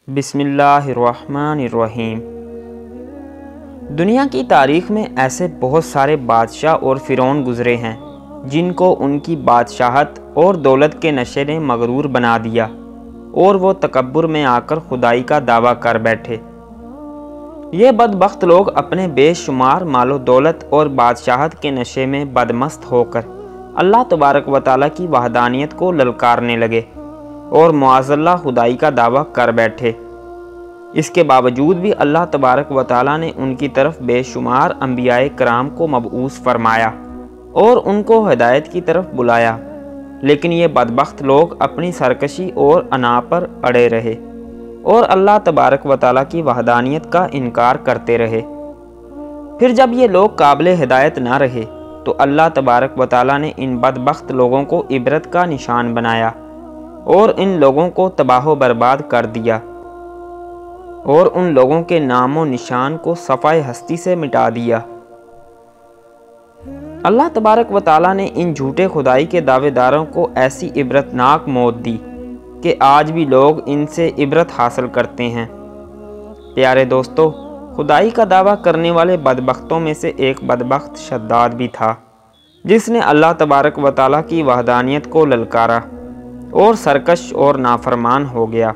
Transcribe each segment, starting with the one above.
بسم اللہ الرحمن الرحیم۔ دنیا کی تاریخ میں ایسے بہت سارے بادشاہ اور فرعون گزرے ہیں جن کو ان کی بادشاہت اور دولت کے نشے نے مغرور بنا دیا اور وہ تکبر میں آ کر خدائی کا دعویٰ کر بیٹھے۔ یہ بدبخت لوگ اپنے بے شمار مال و دولت اور بادشاہت کے نشے میں بدمست ہو کر اللہ تبارک و تعالیٰ کی وحدانیت کو للکارنے لگے اور معاذ اللہ خدائی کا دعویٰ کر بیٹھے۔ اس کے باوجود بھی اللہ تبارک و تعالیٰ نے ان کی طرف بے شمار انبیاء کرام کو مبعوث فرمایا اور ان کو ہدایت کی طرف بلایا، لیکن یہ بدبخت لوگ اپنی سرکشی اور انا پر اڑے رہے اور اللہ تبارک و تعالیٰ کی وحدانیت کا انکار کرتے رہے۔ پھر جب یہ لوگ قابل ہدایت نہ رہے تو اللہ تبارک و تعالیٰ نے ان بدبخت لوگوں کو عبرت کا نشان بنایا اور ان لوگوں کو تباہ و برباد کر دیا اور ان لوگوں کے نام و نشان کو صفحۂ ہستی سے مٹا دیا۔ اللہ تبارک و تعالیٰ نے ان جھوٹے خدائی کے دعوے داروں کو ایسی عبرتناک موت دی کہ آج بھی لوگ ان سے عبرت حاصل کرتے ہیں۔ پیارے دوستو، خدائی کا دعویٰ کرنے والے بدبختوں میں سے ایک بدبخت شداد بھی تھا جس نے اللہ تبارک و تعالیٰ کی وحدانیت کو للکارا اور سرکش اور نافرمان ہو گیا۔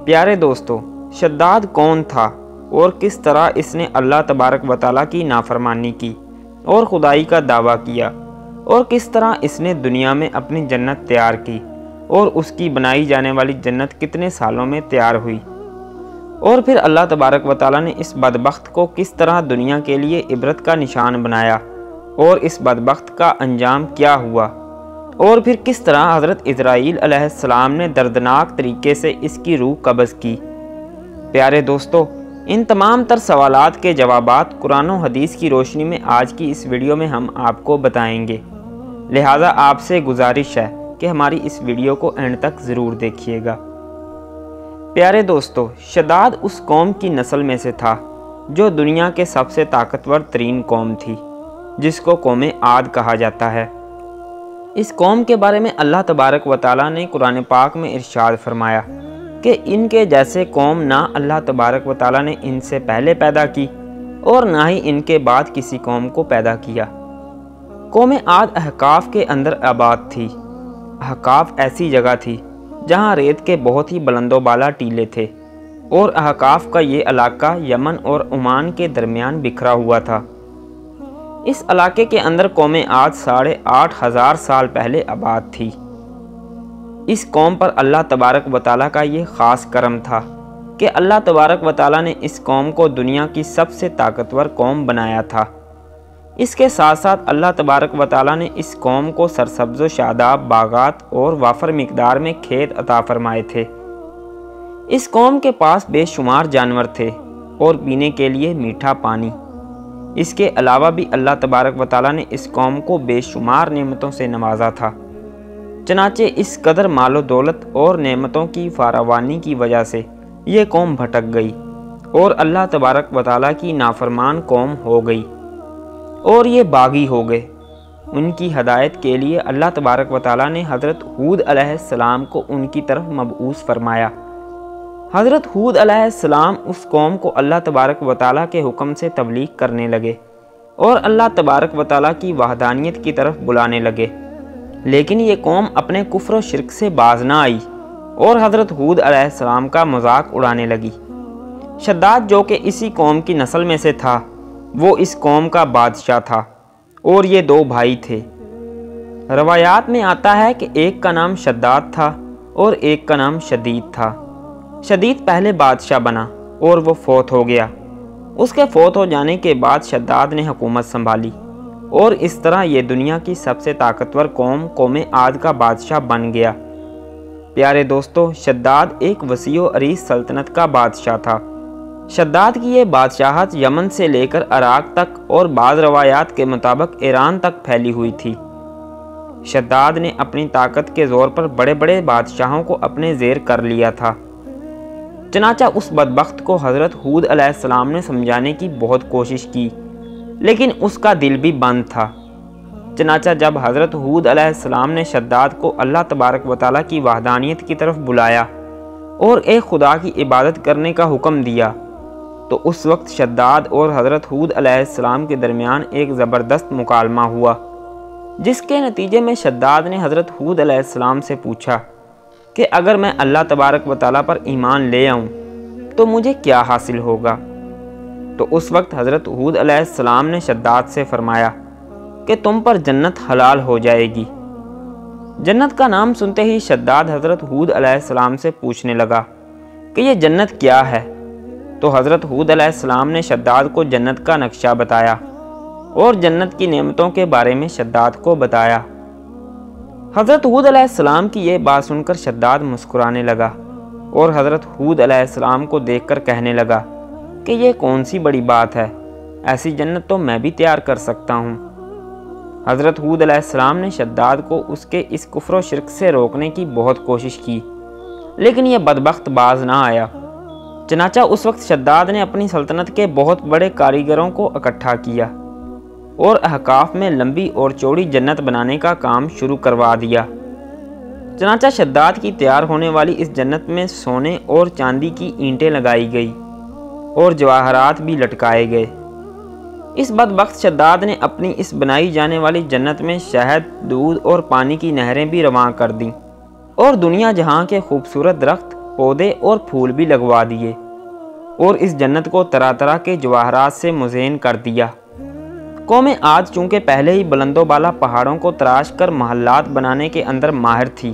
پیارے دوستو، شداد کون تھا اور کس طرح اس نے اللہ تبارک و تعالیٰ کی نافرمانی کی اور خدائی کا دعویٰ کیا، اور کس طرح اس نے دنیا میں اپنی جنت تیار کی اور اس کی بنائی جانے والی جنت کتنے سالوں میں تیار ہوئی، اور پھر اللہ تبارک و تعالیٰ نے اس بدبخت کو کس طرح دنیا کے لیے عبرت کا نشان بنایا اور اس بدبخت کا انجام کیا ہوا، اور پھر کس طرح حضرت اسرائیل علیہ السلام نے دردناک طریقے سے اس کی روح قبض کی۔ پیارے دوستو، ان تمام تر سوالات کے جوابات قرآن و حدیث کی روشنی میں آج کی اس ویڈیو میں ہم آپ کو بتائیں گے، لہٰذا آپ سے گزارش ہے کہ ہماری اس ویڈیو کو اینڈ تک ضرور دیکھیے گا۔ پیارے دوستو، شداد اس قوم کی نسل میں سے تھا جو دنیا کے سب سے طاقتور ترین قوم تھی، جس کو قوم عاد کہا جاتا ہے۔ اس قوم کے بارے میں اللہ تبارک و تعالیٰ نے قرآن پاک میں ارشاد فرمایا کہ ان کے جیسے قوم نہ اللہ تبارک و تعالیٰ نے ان سے پہلے پیدا کی اور نہ ہی ان کے بعد کسی قوم کو پیدا کیا۔ قوم عاد احقاف کے اندر آباد تھی۔ احقاف ایسی جگہ تھی جہاں ریت کے بہت ہی بلند و بالا ٹیلے تھے، اور احقاف کا یہ علاقہ یمن اور عمان کے درمیان بکھرا ہوا تھا۔ اس علاقے کے اندر قوم عاد 8,500 سال پہلے آباد تھی۔ اس قوم پر اللہ تبارک و تعالیٰ کا یہ خاص کرم تھا کہ اللہ تبارک و تعالیٰ نے اس قوم کو دنیا کی سب سے طاقتور قوم بنایا تھا۔ اس کے ساتھ ساتھ اللہ تبارک و تعالیٰ نے اس قوم کو سرسبز و شاداب باغات اور وافر مقدار میں کھیت عطا فرمائے تھے۔ اس قوم کے پاس بے شمار جانور تھے اور پینے کے لیے میٹھا پانی۔ اس کے علاوہ بھی اللہ تبارک و تعالیٰ نے اس قوم کو بے شمار نعمتوں سے نوازا تھا، چنانچہ اس قدر مال و دولت اور نعمتوں کی فراوانی کی وجہ سے یہ قوم بھٹک گئی اور اللہ تبارک و تعالیٰ کی نافرمان قوم ہو گئی اور یہ باغی ہو گئے۔ ان کی ہدایت کے لیے اللہ تبارک و تعالیٰ نے حضرت ہود علیہ السلام کو ان کی طرف مبعوث فرمایا۔ حضرت ہود علیہ السلام اس قوم کو اللہ تبارک و تعالیٰ کے حکم سے تبلیغ کرنے لگے اور اللہ تبارک و تعالیٰ کی وحدانیت کی طرف بلانے لگے، لیکن یہ قوم اپنے کفر و شرک سے باز نہ آئی اور حضرت ہود علیہ السلام کا مذاق اڑانے لگی۔ شداد جو کہ اسی قوم کی نسل میں سے تھا، وہ اس قوم کا بادشاہ تھا اور یہ 2 بھائی تھے۔ روایات میں آتا ہے کہ ایک کا نام شداد تھا اور ایک کا نام شدید تھا۔ شدید پہلے بادشاہ بنا اور وہ فوت ہو گیا۔ اس کے فوت ہو جانے کے بعد شداد نے حکومت سنبھالی اور اس طرح یہ دنیا کی سب سے طاقتور قوم عاد کا بادشاہ بن گیا۔ پیارے دوستو، شداد ایک وسیع و عریض سلطنت کا بادشاہ تھا۔ شداد کی یہ بادشاہت یمن سے لے کر عراق تک اور بعض روایات کے مطابق ایران تک پھیلی ہوئی تھی۔ شداد نے اپنی طاقت کے زور پر بڑے بڑے بادشاہوں کو اپنے زیر کر لیا تھا۔ چنانچہ اس بدبخت کو حضرت ہود علیہ السلام نے سمجھانے کی بہت کوشش کی، لیکن اس کا دل بھی بند تھا۔ چنانچہ جب حضرت ہود علیہ السلام نے شداد کو اللہ تبارک و تعالیٰ کی وحدانیت کی طرف بلایا اور ایک خدا کی عبادت کرنے کا حکم دیا، تو اس وقت شداد اور حضرت ہود علیہ السلام کے درمیان ایک زبردست مکالمہ ہوا، جس کے نتیجے میں شداد نے حضرت ہود علیہ السلام سے پوچھا کہ اگر میں اللہ تبارک و تعالیٰ پر ایمان لے آؤں تو مجھے کیا حاصل ہوگا؟ تو اس وقت حضرت ہود علیہ السلام نے شداد سے فرمایا کہ تم پر جنت حلال ہو جائے گی۔ جنت کا نام سنتے ہی شداد حضرت ہود علیہ السلام سے پوچھنے لگا کہ یہ جنت کیا ہے؟ تو حضرت ہود علیہ السلام نے شداد کو جنت کا نقشہ بتایا اور جنت کی نعمتوں کے بارے میں شداد کو بتایا۔ حضرت ہود علیہ السلام کی یہ بات سن کر شداد مسکرانے لگا اور حضرت ہود علیہ السلام کو دیکھ کر کہنے لگا کہ یہ کون سی بڑی بات ہے، ایسی جنت تو میں بھی تیار کر سکتا ہوں۔ حضرت ہود علیہ السلام نے شداد کو اس کے اس کفر و شرک سے روکنے کی بہت کوشش کی، لیکن یہ بدبخت باز نہ آیا۔ چنانچہ اس وقت شداد نے اپنی سلطنت کے بہت بڑے کاریگروں کو اکٹھا کیا اور احقاف میں لمبی اور چوڑی جنت بنانے کا کام شروع کروا دیا۔ چنانچہ شداد کی تیار ہونے والی اس جنت میں سونے اور چاندی کی اینٹیں لگائی گئی اور جواہرات بھی لٹکائے گئے۔ اس بدبخت شداد نے اپنی اس بنائی جانے والی جنت میں شہد، دودھ اور پانی کی نہریں بھی رواں کر دیں اور دنیا جہاں کے خوبصورت درخت، پودے اور پھول بھی لگوا دیے اور اس جنت کو طرح طرح کے جواہرات سے مزین کر دیا۔ قوم عاد چونکہ پہلے ہی بلند و بالا پہاڑوں کو تراش کر محلات بنانے کے اندر ماہر تھی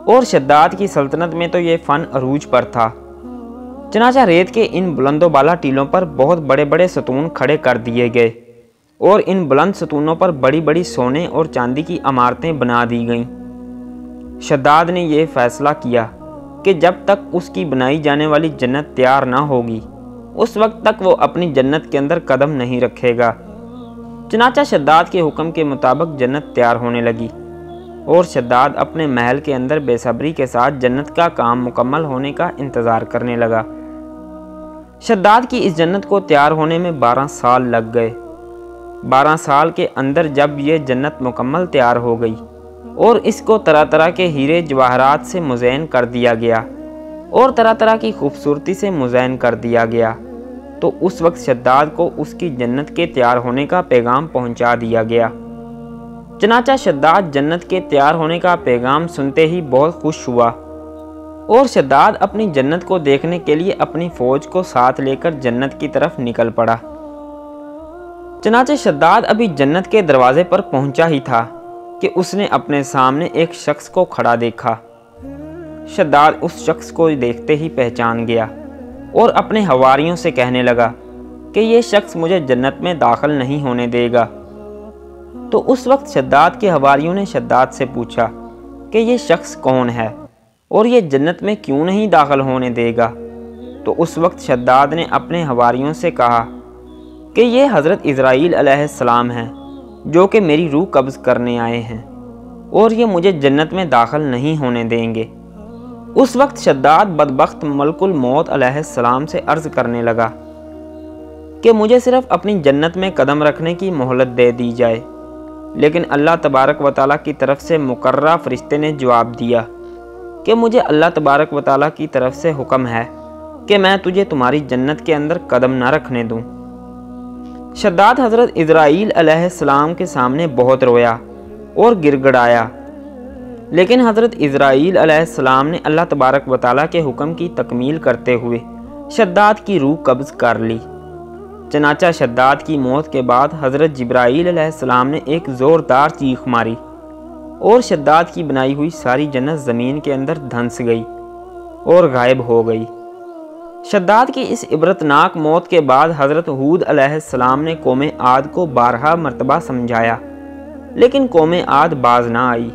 اور شداد کی سلطنت میں تو یہ فن عروج پر تھا، چنانچہ ریت کے ان بلند و بالا ٹیلوں پر بہت بڑے بڑے ستون کھڑے کر دیے گئے اور ان بلند ستونوں پر بڑی بڑی سونے اور چاندی کی عمارتیں بنا دی گئیں۔ شداد نے یہ فیصلہ کیا کہ جب تک اس کی بنائی جانے والی جنت تیار نہ ہوگی اس وقت تک وہ اپنی جنت کے اندر قدم نہیں رکھے گا۔ چنانچہ شداد کے حکم کے مطابق جنت تیار ہونے لگی اور شداد اپنے محل کے اندر بے صبری کے ساتھ جنت کا کام مکمل ہونے کا انتظار کرنے لگا۔ شداد کی اس جنت کو تیار ہونے میں 12 سال لگ گئے۔ 12 سال کے اندر جب یہ جنت مکمل تیار ہو گئی اور اس کو طرح طرح کے ہیرے جواہرات سے مزین کر دیا گیا اور طرح طرح کی خوبصورتی سے مزین کر دیا گیا، تو اس وقت شداد کو اس کی جنت کے تیار ہونے کا پیغام پہنچا دیا گیا۔ چنانچہ شداد جنت کے تیار ہونے کا پیغام سنتے ہی بہت خوش ہوا اور شداد اپنی جنت کو دیکھنے کے لیے اپنی فوج کو ساتھ لے کر جنت کی طرف نکل پڑا۔ چنانچہ شداد ابھی جنت کے دروازے پر پہنچا ہی تھا کہ اس نے اپنے سامنے ایک شخص کو کھڑا دیکھا۔ شداد اس شخص کو دیکھتے ہی پہچان گیا اور اپنے حواریوں سے کہنے لگا کہ یہ شخص مجھے جنت میں داخل نہیں ہونے دے گا۔ تو اس وقت شداد کے حواریوں نے شداد سے پوچھا کہ یہ شخص کون ہے اور یہ جنت میں کیوں نہیں داخل ہونے دے گا؟ تو اس وقت شداد نے اپنے حواریوں سے کہا کہ یہ حضرت عزرائیل علیہ السلام ہیں جو کہ میری روح قبض کرنے آئے ہیں اور یہ مجھے جنت میں داخل نہیں ہونے دیں گے۔ اس وقت شداد بدبخت ملک الموت علیہ السلام سے عرض کرنے لگا کہ مجھے صرف اپنی جنت میں قدم رکھنے کی مہلت دے دی جائے، لیکن اللہ تبارک و تعالیٰ کی طرف سے مقررہ فرشتے نے جواب دیا کہ مجھے اللہ تبارک و تعالیٰ کی طرف سے حکم ہے کہ میں تجھے تمہاری جنت کے اندر قدم نہ رکھنے دوں۔ شداد حضرت عزرائیل علیہ السلام کے سامنے بہت رویا اور گر گڑایا، لیکن حضرت عزرائیل علیہ السلام نے اللہ تبارک و تعالیٰ کے حکم کی تکمیل کرتے ہوئے شداد کی روح قبض کر لی۔ چنانچہ شداد کی موت کے بعد حضرت جبرائیل علیہ السلام نے ایک زوردار چیخ ماری اور شداد کی بنائی ہوئی ساری جنت زمین کے اندر دھنس گئی اور غائب ہو گئی۔ شداد کی اس عبرتناک موت کے بعد حضرت ہود علیہ السلام نے قوم عاد کو 12 مرتبہ سمجھایا، لیکن قوم عاد باز نہ آئی۔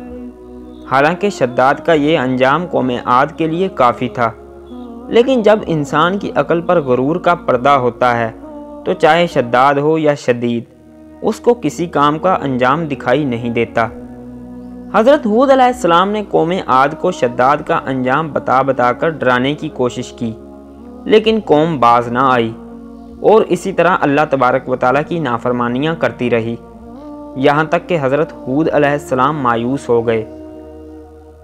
حالانکہ شداد کا یہ انجام قوم عاد کے لیے کافی تھا، لیکن جب انسان کی عقل پر غرور کا پردہ ہوتا ہے تو چاہے شداد ہو یا شدید، اس کو کسی کام کا انجام دکھائی نہیں دیتا۔ حضرت ہود علیہ السلام نے قوم عاد کو شداد کا انجام بتا بتا کر ڈرانے کی کوشش کی، لیکن قوم باز نہ آئی اور اسی طرح اللہ تبارک و تعالیٰ کی نافرمانیاں کرتی رہی، یہاں تک کہ حضرت ہود علیہ السلام مایوس ہو گئے۔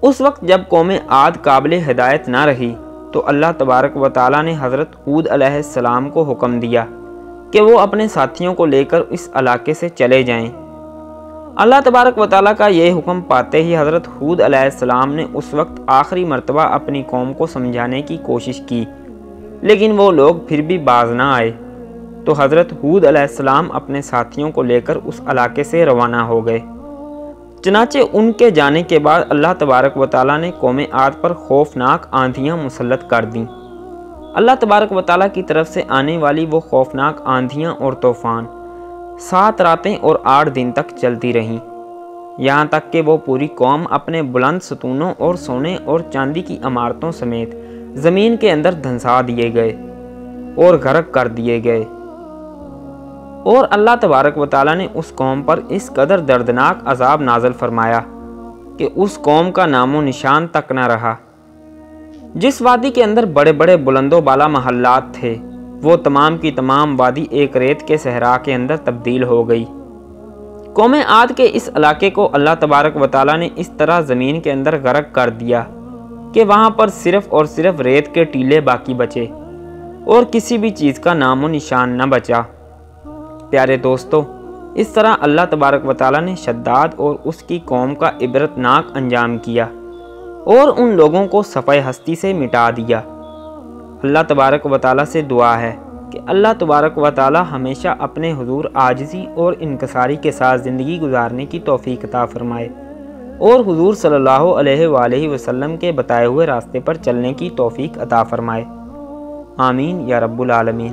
اس وقت جب قوم عاد قابل ہدایت نہ رہی تو اللہ تبارک و تعالیٰ نے حضرت ہود علیہ السلام کو حکم دیا کہ وہ اپنے ساتھیوں کو لے کر اس علاقے سے چلے جائیں۔ اللہ تبارک و تعالیٰ کا یہ حکم پاتے ہی حضرت ہود علیہ السلام نے اس وقت آخری مرتبہ اپنی قوم کو سمجھانے کی کوشش کی، لیکن وہ لوگ پھر بھی باز نہ آئے، تو حضرت ہود علیہ السلام اپنے ساتھیوں کو لے کر اس علاقے سے روانہ ہو گئے۔ چنانچہ ان کے جانے کے بعد اللہ تبارک و تعالیٰ نے قوم عاد پر خوفناک آندھیاں مسلط کر دیں۔ اللہ تبارک و تعالیٰ کی طرف سے آنے والی وہ خوفناک آندھیاں اور طوفان 7 راتیں اور 8 دن تک چلتی رہیں، یہاں تک کہ وہ پوری قوم اپنے بلند ستونوں اور سونے اور چاندی کی عمارتوں سمیت زمین کے اندر دھنسا دیے گئے اور غرق کر دیے گئے۔ اور اللہ تبارک و تعالیٰ نے اس قوم پر اس قدر دردناک عذاب نازل فرمایا کہ اس قوم کا نام و نشان تک نہ رہا۔ جس وادی کے اندر بڑے بڑے بلند و بالا محلات تھے، وہ تمام کی تمام وادی ایک ریت کے صحرا کے اندر تبدیل ہو گئی۔ قوم عاد کے اس علاقے کو اللہ تبارک و تعالیٰ نے اس طرح زمین کے اندر غرق کر دیا کہ وہاں پر صرف اور صرف ریت کے ٹیلے باقی بچے اور کسی بھی چیز کا نام و نشان نہ بچا۔ پیارے دوستو، اس طرح اللہ تبارک و تعالیٰ نے شداد اور اس کی قوم کا عبرتناک انجام کیا اور ان لوگوں کو صفحہ ہستی سے مٹا دیا۔ اللہ تبارک و تعالیٰ سے دعا ہے کہ اللہ تبارک و تعالیٰ ہمیشہ اپنے حضور عاجزی اور انکساری کے ساتھ زندگی گزارنے کی توفیق عطا فرمائے اور حضور صلی اللہ علیہ وآلہ وسلم کے بتائے ہوئے راستے پر چلنے کی توفیق عطا فرمائے۔ آمین یا رب العالمین۔